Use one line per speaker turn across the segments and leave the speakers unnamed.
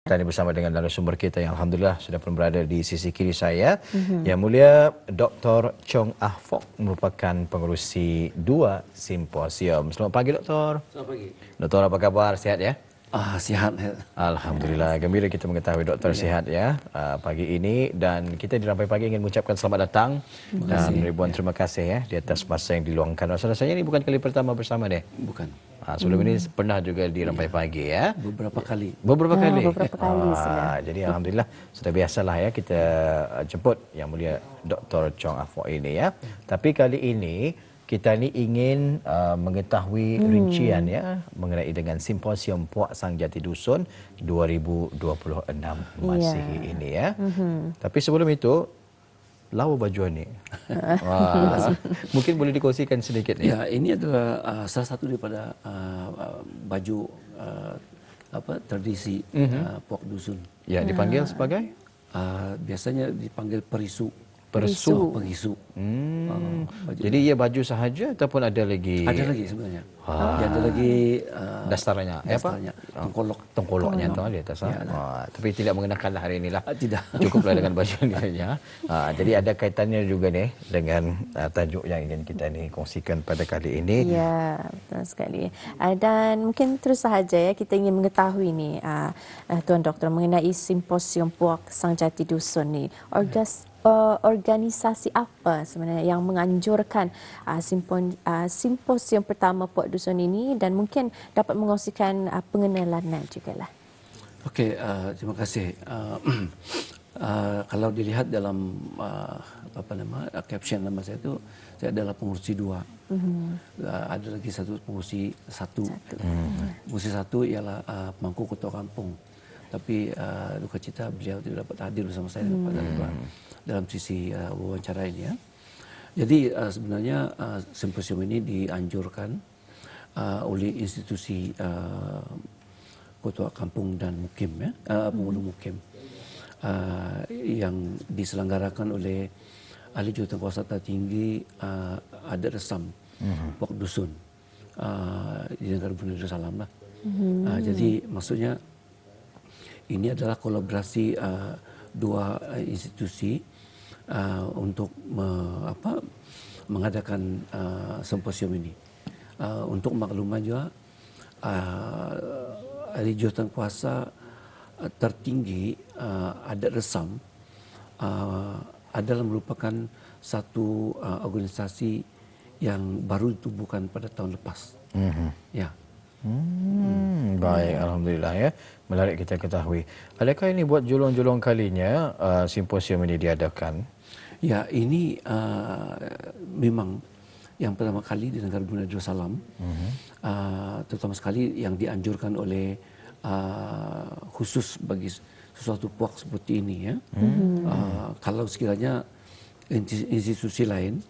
Tadi bersama dengan narasumber kita yang alhamdulillah sudah pun berada di sisi kiri saya. Yang mulia Dr. Chong Ah Fock merupakan pengerusi 2 simposium. Selamat pagi Doktor.
Selamat pagi.
Doktor, apa kabar? Sihat ya?
Sihat.
Alhamdulillah, gembira kita mengetahui Doktor sihat ya pagi ini, dan kita di Rampai Pagi ingin mengucapkan selamat datang dan ribuan terima kasih ya di atas masa yang diluangkan. Rasanya ini bukan kali pertama bersama deh.
Bukan.
Sebelum ini pernah juga di Rampai Pagi ya.
Beberapa kali.
Beberapa kali.
Beberapa kali sudah.
Jadi alhamdulillah sudah biasalah ya kita jemput yang mulia Dr. Chong Ah Fock ini ya. Tapi kali ini kita ni ingin mengetahui rincian ya mengenai dengan simposium Puak Sang Jati Dusun 2026 masih ini ya. Tapi sebelum itu, lawa baju ni. Mungkin boleh dikongsikan sedikit ni.
Ya, ini adalah salah satu daripada baju tradisi Puak Dusun.
Ya, dipanggil sebagai
Biasanya dipanggil perisu.
Perisu.
Perisu.
Jadi ia baju sahaja ataupun ada lagi?
Ada lagi sebenarnya. Ada lagi
dasarnya.
dasarnya.
Tongkoloknya tu di atas.
Ya,
tapi tidak mengenakanlah hari inilah.
Tidak.
Cukuplah dengan baju ini saja. Jadi ada kaitannya juga nih dengan tajuk yang ingin kita ni kongsikan pada kali ini.
Ya, betul sekali. Dan mungkin terus sahaja ya kita ingin mengetahui ni Tuan Doktor mengenai simposium Puak Sang Jati Dusun ni. Organisasi apa sebenarnya yang menganjurkan simposium pertama Puak Dusun ini, dan mungkin dapat mengongsikan pengenalannya juga lah.
Okey, terima kasih. Kalau dilihat dalam caption nama saya itu, saya adalah pengurusi 2. Ada lagi satu pengurusi 1. Pengurusi 1 ialah pemangku ketua kampung. Tapi duka cita beliau tidak dapat hadir bersama saya dalam sisi wawancara ini ya. Jadi sebenarnya simposium ini dianjurkan oleh institusi ketua kampung dan mukim ya, penghulu mukim yang diselenggarakan oleh ahli jurukuasa tertinggi adat resam Puak Dusun di negara Brunei Darussalam lah. Jadi maksudnya ini adalah kolaborasi dua institusi untuk mengadakan simposium ini. Untuk makluman juga, ahli jurukuasa tertinggi adat resam adalah merupakan satu organisasi yang baru ditubuhkan pada tahun lepas. Ya.
Baik, alhamdulillah ya. Menarik kita ketahui. Adakah ini buat julung-julung kalinya simposium ini diadakan?
Ya, ini memang yang pertama kali di negara Brunei Darussalam, terutama sekali yang dianjurkan oleh khusus bagi sesuatu puak seperti ini ya. Kalau sekiranya institusi lain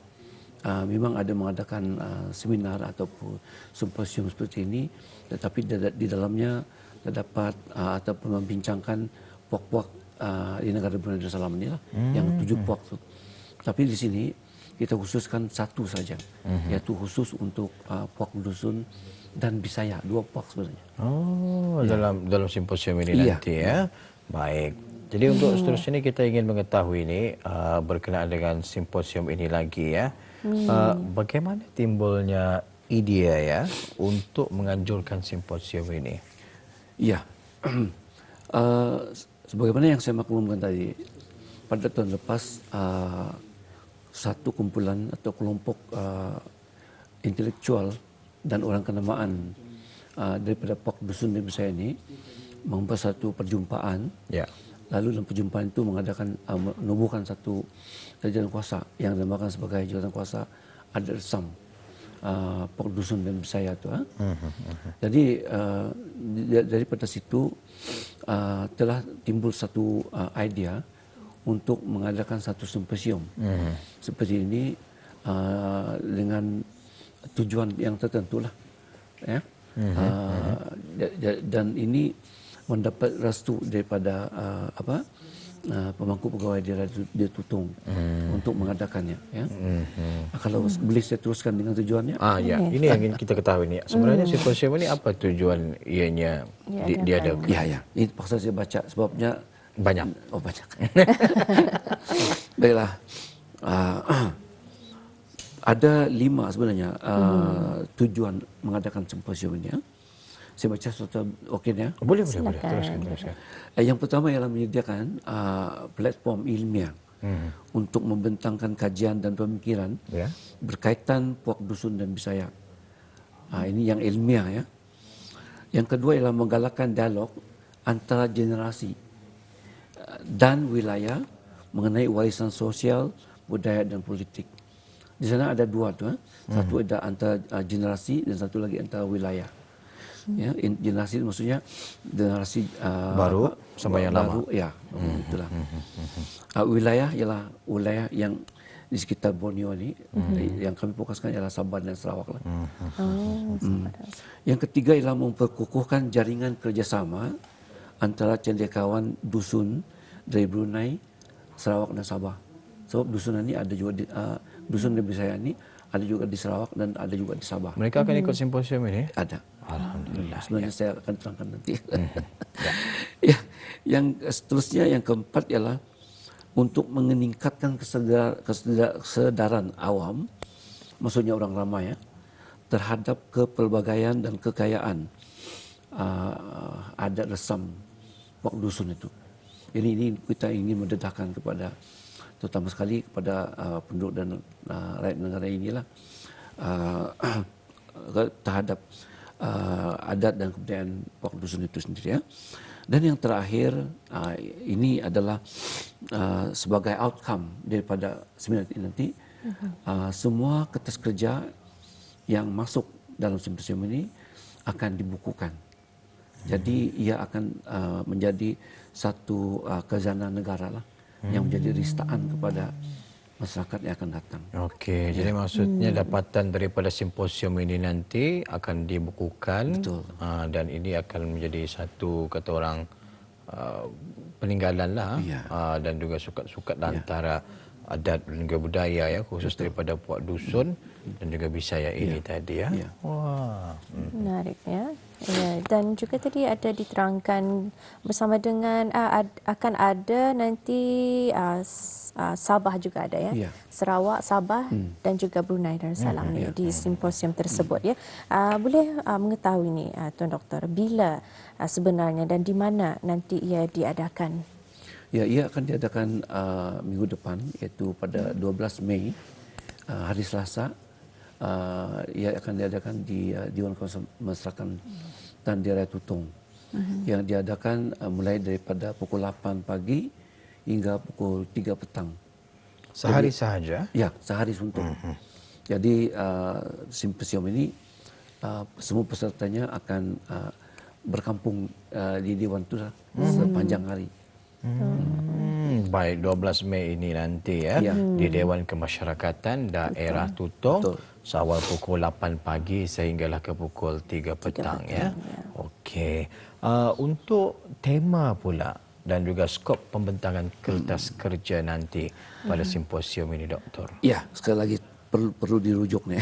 memang ada mengadakan seminar ataupun simposium seperti ini, tetapi di dalamnya terdapat ataupun membincangkan puak-puak di negara Brunei Darussalam ini lah, yang 7 puak tu. Tapi di sini kita khususkan satu saja, yaitu khusus untuk puak dusun dan Bisaya, 2 puak sebenarnya.
Dalam simposium ini nanti ya. Baik. Jadi untuk seterusnya ini kita ingin mengetahui ini berkenaan dengan simposium ini lagi ya. Bagaimana timbulnya idea ya untuk menganjurkan simposium ini?
Ya, sebagaimana yang saya maklumkan tadi, pada tahun lepas satu kumpulan atau kelompok intelektual dan orang kenamaan daripada Puak Dusun di Bisaya ini membuat satu perjumpaan.
Ya.
Lalu dalam perjumpaan itu menubuhkan satu jawatan kuasa yang dinamakan sebagai jawatan kuasa adat resam Puak Dusun dan Bisaya itu. Jadi daripada situ telah timbul satu idea untuk mengadakan satu simposium seperti ini dengan tujuan yang tertentu lah, ya. Dan ini mendapat restu daripada pemangku pegawai dia tutung untuk mengadakannya. Ya. Kalau boleh saya teruskan dengan tujuannya.
Ya, ini yang ingin kita ketahui ni. Sebenarnya simposium ini apa tujuan ianya diadakan?
Ya. Ini paksa saya baca sebabnya
Banyak.
Oh, banyak. Baiklah. Ada 5 sebenarnya tujuan mengadakan simposium ini. Ya. Saya baca satu okey ya.
Boleh. Teruskan.
Yang pertama ialah menyediakan platform ilmiah untuk membentangkan kajian dan pemikiran berkaitan puak dusun dan Bisaya. Ini yang ilmiah ya. Yang kedua ialah menggalakkan dialog antara generasi dan wilayah mengenai warisan sosial, budaya dan politik. Di sana ada 2 tu. Satu ada antara generasi dan satu lagi antara wilayah. Ya, generasi maksudnya generasi
baru sama yang lama.
Ya, itulah. Wilayah ialah wilayah yang di sekitar Borneo ni, yang kami fokuskan ialah Sabah dan Sarawak lah. Yang ketiga ialah memperkukuhkan jaringan kerjasama antara cendekiawan dusun dari Brunei, Sarawak dan Sabah. Sebab dusun ini ada juga di dusun di Bisaya ni ada juga di Sarawak dan ada juga di Sabah.
Mereka akan ikut simposium ini?
Ada.
Alhamdulillah.
Sebenarnya saya akan terangkan nanti. Ya. Yang seterusnya yang keempat ialah untuk meningkatkan kesedaran awam, maksudnya orang ramai ya, terhadap kepelbagaian dan kekayaan adat resam puak dusun itu. Ini kita ingin mendedahkan kepada, terutama sekali kepada penduduk dan rakyat negara inilah terhadap adat dan kebudayaan puak dusun itu sendiri ya. Dan yang terakhir ini adalah sebagai outcome daripada seminar ini nanti semua kertas kerja yang masuk dalam simposium ini akan dibukukan. Jadi ia akan menjadi satu khazanah negara lah yang menjadi ristaan kepada masyarakat yang akan datang.
Okey, jadi maksudnya dapatan daripada simposium ini nanti akan dibukukan.
Betul.
Dan ini akan menjadi satu kata orang peninggalan lah dan juga sukat-sukat antara adat dan juga budaya ya, khusus daripada puak dusun dan juga Bisaya ini tadi ya. Wah,
menarik ya. Ya, dan juga tadi ada diterangkan bersama dengan akan ada nanti Sabah juga ada ya. Sarawak, Sabah dan juga Brunei Darussalam ni di simposium tersebut ya. Boleh mengetahui ni Tuan Doktor bila sebenarnya dan di mana nanti ia diadakan?
Ya, ia akan diadakan minggu depan iaitu pada 12 Mei hari Selasa. Ia akan diadakan di Dewan Kawasan Masyarakat Tandia Raya Tutong. Yang diadakan mulai daripada pukul 8 pagi hingga pukul 3 petang.
sehari sahaja?
Ya, sehari suntuk. Jadi simposium ini semua pesertanya akan berkampung di Dewan itu sepanjang hari.
Baik, 12 Mei ini nanti ya, di Dewan Kemasyarakatan Daerah Tutong. Seawal pukul 8 pagi sehinggalah ke pukul 3 petang ya. Okey. Untuk tema pula dan juga skop pembentangan kertas kerja nanti pada simposium ini, Doktor.
Ya, sekali lagi perlu dirujuk nih.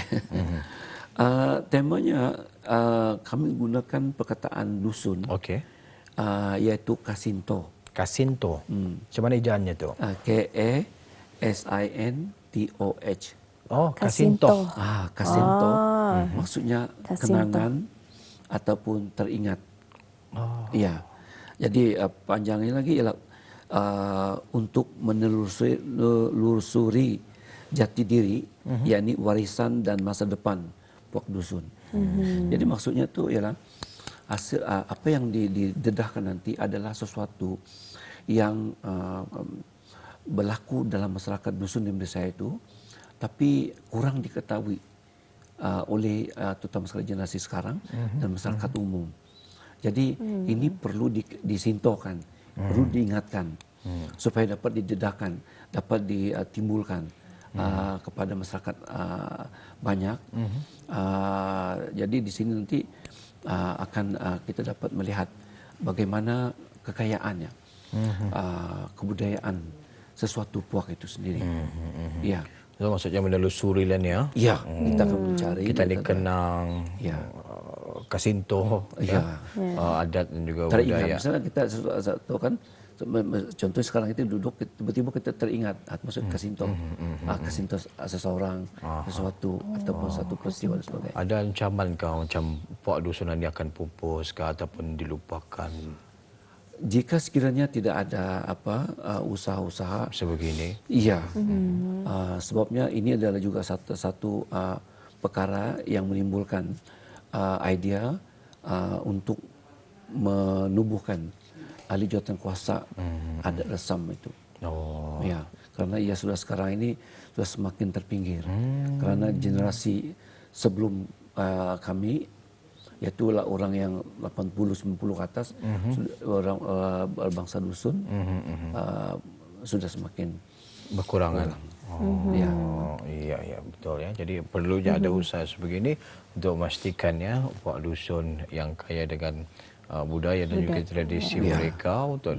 Temanya kami gunakan perkataan dusun.
Okey.
Iaitu Kasinto.
Kasinto. Macam mana ejaannya tu?
Kasintoh.
Oh, Kasinto.
Kasinto. Maksudnya kenangan ataupun teringat. Ya. Jadi panjangnya lagi ialah untuk menelusuri jati diri, yakni warisan dan masa depan puak dusun. Jadi maksudnya tu ialah hasil apa yang didedahkan nanti adalah sesuatu yang berlaku dalam masyarakat dusun di Malaysia itu, tapi kurang diketahui oleh terutama sekali generasi sekarang dan masyarakat umum. Jadi ini perlu disintokan, perlu diingatkan supaya dapat didedahkan, dapat ditimbulkan kepada masyarakat banyak. Jadi di sini nanti akan kita dapat melihat bagaimana kekayaannya. kebudayaan sesuatu puak itu sendiri. Ya.
So, maksudnya menelusuri lah ni ya.
Ya, kita akan mencari.
Kita dikenang Kasinto, adat dan juga budaya.
Misalnya kita tahu kan, contoh sekarang kita duduk, tiba-tiba kita teringat, maksud Kasinto, Kasinto seseorang, sesuatu ataupun satu peristiwa dan sebagainya.
Ada ancaman kau macam puak dusunan ni akan pupus ke ataupun dilupakan?
Jika sekiranya tidak ada usaha-usaha
sebegini,
iya, sebabnya ini adalah juga satu perkara yang menimbulkan idea untuk menubuhkan ahli jawatan kuasa adat Resam itu. Ya, karena ia sudah sekarang ini sudah semakin terpinggir, karena generasi sebelum kami, yaitu orang yang 80-90 ke atas, orang berbangsa dusun, sudah semakin
berkurangan. Iya, betul ya. Jadi perlunya ada usaha sebegini untuk memastikan ya puak dusun yang kaya dengan budaya dan juga tradisi mereka untuk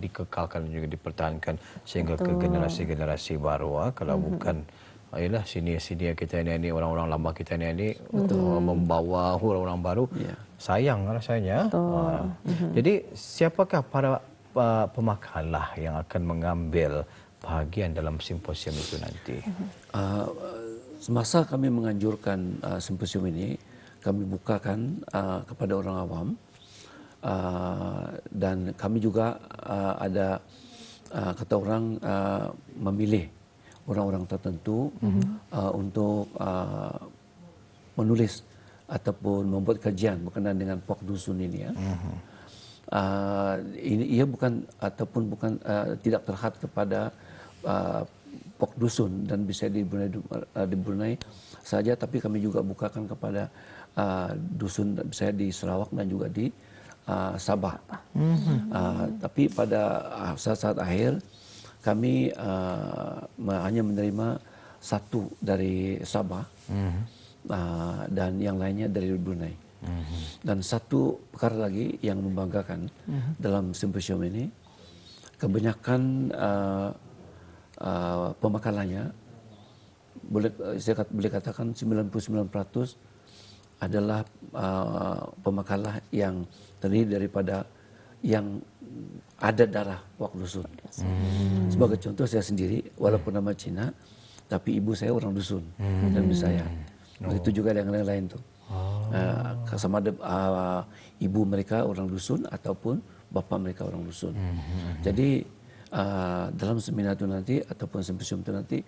dikekalkan dan juga dipertahankan sehingga ke generasi-generasi baru. Kalau bukan ialah senior kita ni orang-orang lama kita ni membawa orang-orang baru, sayang rasanya. Jadi siapakah para pemakalah yang akan mengambil bahagian dalam simposium itu nanti?
Semasa kami menganjurkan simposium ini, kami bukakan kepada orang awam, dan kami juga ada kata orang memilih orang-orang tertentu untuk menulis ataupun membuat kajian berkenaan dengan puak dusun ini ya. Ini ia bukan tidak terhad kepada puak dusun dan bisa di Brunei saja, tapi kami juga bukakan kepada dusun bisa di Sarawak dan juga di Sabah. Tapi pada saat akhir kami hanya menerima satu dari Sabah dan yang lainnya dari Brunei. Dan satu perkara lagi yang membanggakan dalam simposium ini, kebanyakan pemakalannya boleh katakan 99% adalah pemakalah yang terdiri daripada yang ada darah puak dusun. Sebagai contoh, saya sendiri walaupun nama Cina, tapi ibu saya orang dusun dan saya. Begitu juga yang lain-lain tuh. Sama ada ibu mereka orang dusun ataupun bapa mereka orang dusun. Jadi dalam seminar itu nanti ataupun simposium itu nanti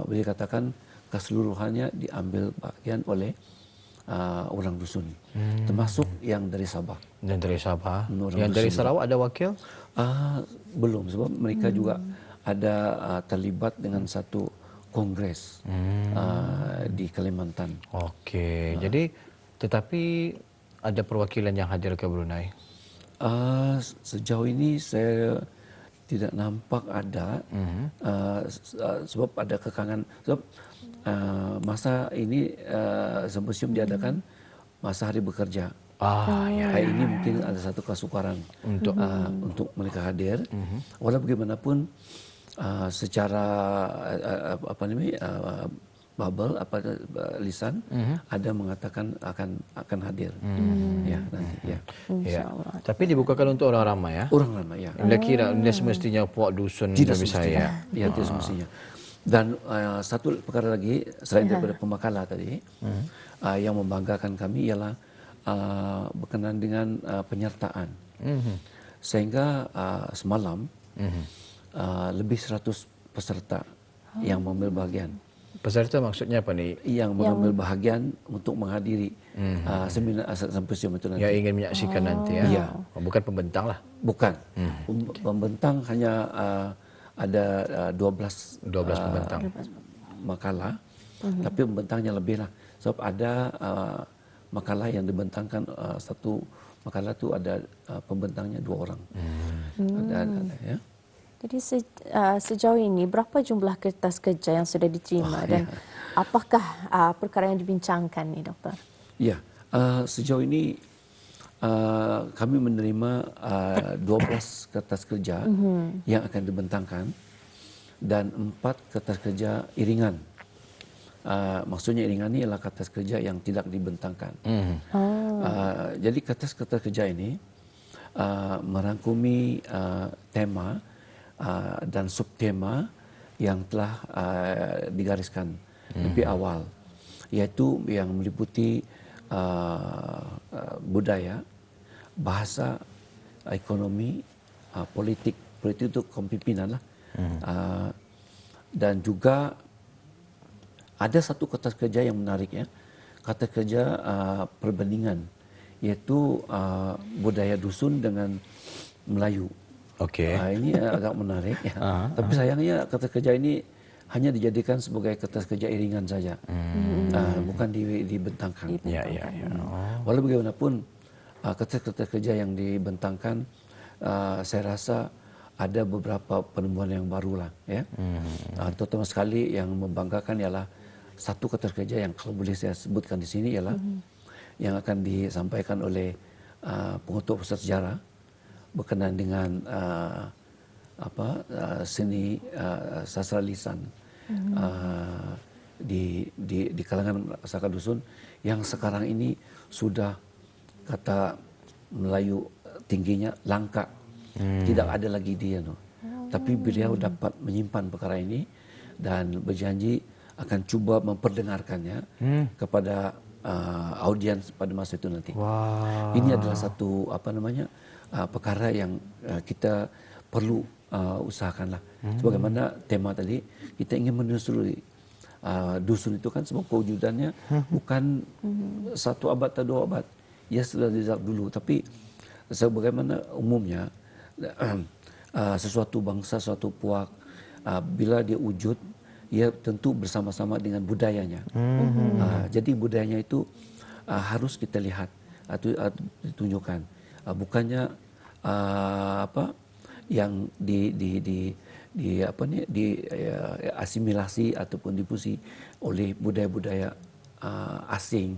boleh katakan keseluruhannya diambil bagian oleh orang dusun, termasuk yang dari Sabah.
Dan dari Sabah. Yang dari Sarawak ada wakil?
Belum, sebab mereka juga ada terlibat dengan satu kongres di Kalimantan.
Okey, jadi tetapi ada perwakilan yang hadir ke Brunei?
Sejauh ini saya tidak nampak ada, sebab ada kekangan. Sebab masa ini simposium diadakan masa hari bekerja. Hari ini mungkin ada satu kesukaran untuk mereka hadir. Walau bagaimanapun secara bubble lisan ada mengatakan akan hadir. Ya, nanti ya.
Tapi dibukakan untuk orang ramai ya.
Orang ramai ya.
Anda kira semestinya puak dusun
tidak
saya.
Ya, tidak semestinya. Dan satu perkara lagi selain daripada pemakalah tadi, yang membanggakan kami ialah berkenaan dengan penyertaan. Sehingga semalam lebih 100 peserta yang mengambil bahagian.
Peserta maksudnya apa ni?
Yang mengambil bahagian untuk menghadiri seminar simposium itu nanti.
Yang ingin menyaksikan nanti ya.
Ya.
Bukan pembentang lah.
Bukan. Pembentang hanya ada 12
pembentang
makalah, tapi pembentangnya lebih lah. Sebab ada makalah yang dibentangkan, satu makalah tu ada pembentangnya 2 orang. Ada ya.
Jadi sejauh ini berapa jumlah kertas kerja yang sudah diterima dan apakah perkara yang dibincangkan ni, Doktor?
Ya, sejauh ini kami menerima 12 kertas kerja yang akan dibentangkan dan 4 kertas kerja iringan. Maksudnya iringan ini adalah kertas kerja yang tidak dibentangkan. Jadi kertas-kertas kerja ini merangkumi tema dan subtema yang telah digariskan lebih awal, yaitu yang meliputi budaya, bahasa, ekonomi, politik itu kepemimpinan lah. Dan juga ada satu kertas kerja yang menarik ya, kertas kerja perbandingan, yaitu budaya dusun dengan Melayu.
Okey.
Ini agak menarik ya. Tapi sayangnya kertas kerja ini hanya dijadikan sebagai kertas kerja iringan saja, bukan dibentangkan.
Ya.
Walau bagaimanapun kertas-kertas kerja yang dibentangkan, saya rasa ada beberapa penemuan yang baru lah ya. Terutama sekali yang membanggakan ialah satu kertas kerja yang kalau boleh saya sebutkan di sini ialah yang akan disampaikan oleh pengetua pusat sejarah berkenaan dengan seni sastra lisan di kalangan masyarakat dusun yang sekarang ini sudah kata Melayu tingginya langka, tidak ada lagi dia. Tapi beliau dapat menyimpan perkara ini dan berjanji akan cuba memperdengarkannya kepada audiens pada masa itu nanti.
Wow.
Ini adalah satu perkara yang kita perlu usahakanlah. Sebagaimana tema tadi, kita ingin menelusuri dusun itu kan sebab kewujudannya bukan satu abad atau 2 abad. Ya sudah sejak dulu, tapi sebagaimana umumnya sesuatu bangsa, suatu puak, bila dia wujud, ia tentu bersama-sama dengan budayanya. Jadi budayanya itu harus kita lihat atau ditunjukkan. Bukannya yang asimilasi ataupun dipusi oleh budaya-budaya asing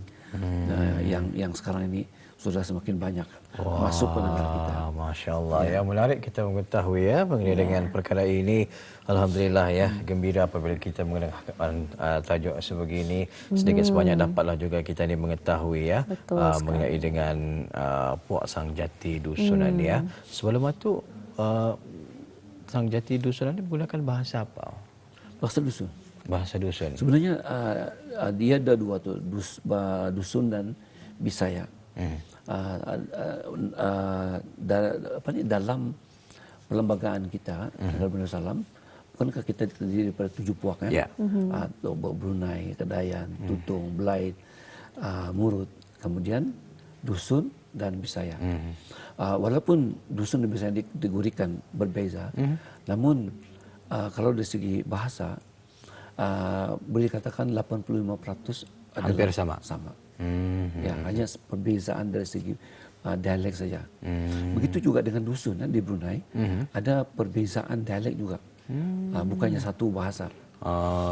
yang sekarang ini sudah semakin banyak masuk ke negara kita.
Masya Allah ya, menarik kita mengetahui ya mengenai dengan perkara ini. Alhamdulillah ya, gembira apabila kita mengenai tajuk sebegini. Sedikit sebanyak dapatlah juga kita ni mengetahui ya mengenai dengan Puak Sang Jati Dusunan ya. Sebelum itu Sang Jati Dusunan ini menggunakan bahasa apa?
Bahasa dusun.
Bahasa dusun.
Sebenarnya dia ada dua tu, dusun dan Bisaya. Dalam perlembagaan kita Negara Darussalam, bukankah kita terdiri daripada 7 puak kan?
Ya.
Brunei, Kedayan, Tutung, Belait, Murut, kemudian dusun dan Bisaya. Walaupun dusun dan Bisaya digurikan berbeza, namun kalau dari segi bahasa boleh dikatakan 85%
hampir sama.
Ya, hanya perbezaan dari segi dialek saja. Begitu juga dengan dusun di Brunei, ada perbezaan dialek juga. Bukannya satu bahasa.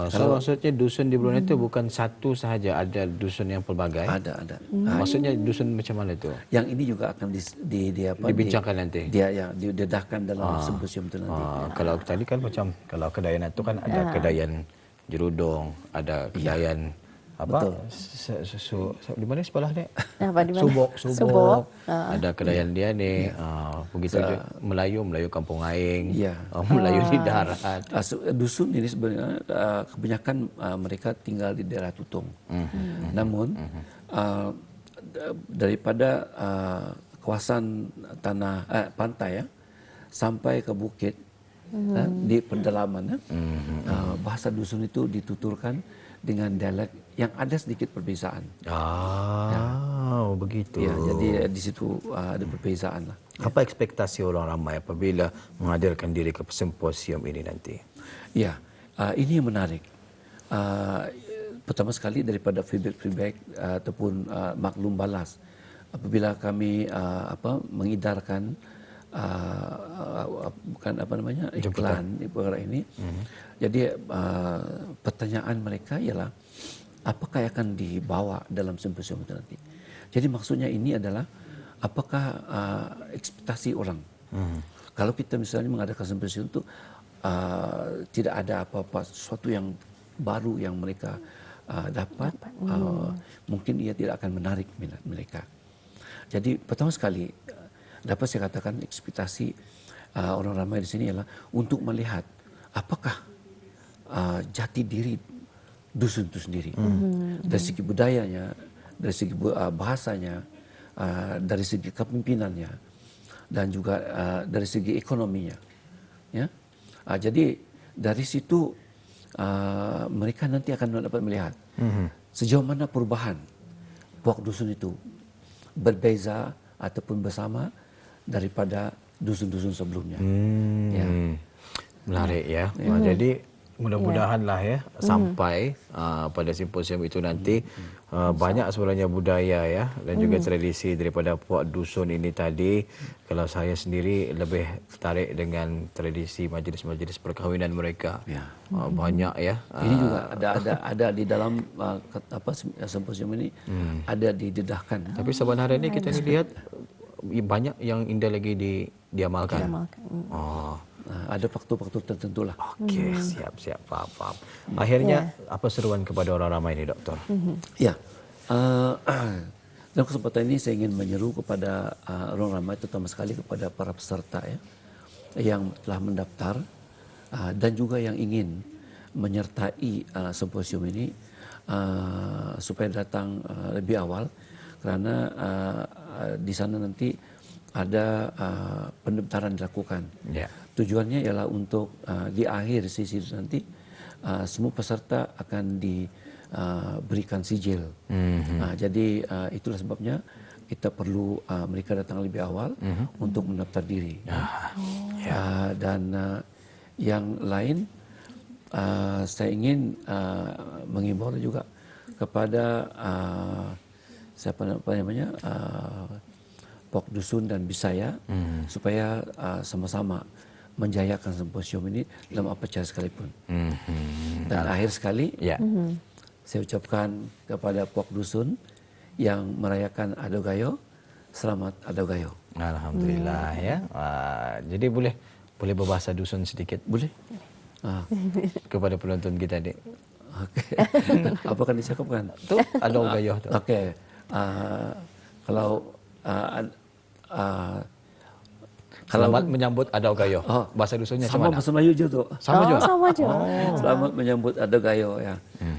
So maksudnya dusun di Brunei itu bukan satu sahaja, ada dusun yang pelbagai.
Ada.
Maksudnya dusun macam mana itu?
Yang ini juga akan
dibincangkan nanti.
Dia didedahkan dalam simposium itu nanti.
Kalau tadi kan macam kalau Kedayan itu kan ada Kedayan Jerudong, ada Kedayan apa? Di mana sebelah ni? Subok. Ada Kedayan dia ni. Begitu juga Melayu Kampung Aing. Melayu di darat.
Dusun ini sebenarnya kebanyakan mereka tinggal di daerah Tutung. Namun daripada kawasan tanah pantai sampai ke bukit di pedalaman bahasa dusun itu dituturkan dengan dialek yang ada sedikit perbezaan.
Begitu.
Ya, jadi di situ ada perbezaan lah.
Apa ekspektasi orang ramai apabila menghadirkan diri ke simposium ini nanti?
Ya, ini yang menarik. Pertama sekali daripada feedback ataupun maklum balas apabila kami mengidarkan iklan perkara ini. Jadi pertanyaan mereka ialah apakah yang akan dibawa dalam simposium itu nanti. Jadi maksudnya ini adalah apakah ekspektasi orang. Kalau kita misalnya mengadakan simposium itu tidak ada apa-apa sesuatu yang baru yang mereka dapat, mungkin ia tidak akan menarik minat mereka. Jadi pertama sekali dapat saya katakan ekspektasi orang ramai di sini ialah untuk melihat apakah jati diri dusun itu sendiri, dari segi budayanya, dari segi bahasanya, dari segi kepemimpinannya, dan juga dari segi ekonominya. Ya, jadi dari situ mereka nanti akan dapat melihat sejauh mana perubahan puak dusun itu berbeza ataupun bersama daripada dusun-dusun sebelumnya. Ya.
Menarik ya. Jadi mudah-mudahanlah ya sampai pada simposium itu nanti banyak sebenarnya budaya ya dan juga tradisi daripada puak dusun ini tadi. Kalau saya sendiri lebih tertarik dengan tradisi majlis-majlis perkahwinan mereka.
Ya.
Banyak ya.
Ini juga ada di dalam simposium ini ada didedahkan.
Tapi sebenarnya ini kita lihat banyak yang indah lagi diamalkan. Oh.
Ada faktor-faktor tertentu lah.
Okey, siap, faham. Akhirnya apa seruan kepada orang ramai ini, Doktor?
Ya, dalam kesempatan ini saya ingin menyeru kepada orang ramai, terutama sekali kepada para peserta ya, yang telah mendaftar dan juga yang ingin menyertai simposium ini supaya datang lebih awal, karena di sana nanti ada pendaftaran dilakukan. Yeah. Tujuannya ialah untuk di akhir sesi nanti semua peserta akan diberikan sijil. Jadi itulah sebabnya kita perlu mereka datang lebih awal untuk mendaftar diri. Dan yang lain saya ingin mengimbau juga kepada Pok Dusun dan Bisaya supaya sama-sama menjayakan simposium ini dalam apa cara sekalipun. Dan akhir sekali, saya ucapkan kepada Pok Dusun yang merayakan Ado Gayo, selamat Ado Gayo.
Alhamdulillah ya. Jadi boleh berbahasa dusun sedikit?
Boleh.
Kepada penonton kita, Dik.
Okay. Apa kan dicakapkan?
Tu Ado Gayo tu.
Okey. Kalau
selamat menyambut Ado Gayo. Bahasa dusunnya
sama
macam mana?
Bahasa Melayu je tu.
Sama juga.
Sama je.
Selamat menyambut Ado Gayo ya.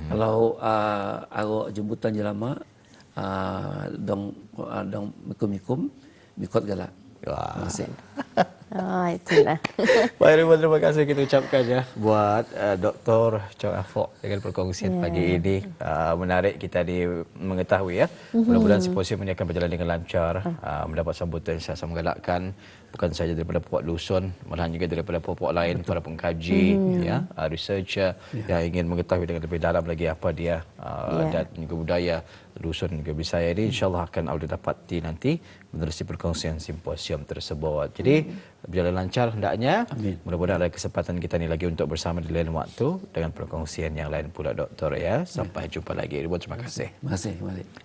Kalau awak jemputan jelama dong mikum mikot galak.
Wah.
Terima kasih.
Itulah.
Baik, terima kasih kita ucapkan ya buat Dr. Chong Ah-Fook dengan perkongsian pagi ini. Menarik kita mengetahui ya. Mudah-mudahan simposium ini akan berjalan dengan lancar, mendapat sambutan yang sangat menggalakkan, bukan sahaja daripada puak dusun, malahan juga daripada puak-puak lain, para pengkaji, ya, researcher yang ingin mengetahui dengan lebih dalam lagi apa dia dan juga budaya dusun juga Bisaya ini, insyaAllah akan ada dapati nanti menerusi perkongsian simposium tersebut. Jadi berjalan lancar hendaknya.
Amin.
Mudah-mudahan ada kesempatan kita ni lagi untuk bersama di lain waktu dengan perkongsian yang lain pula, Doktor ya. Sampai jumpa lagi. Terima kasih.
Terima kasih.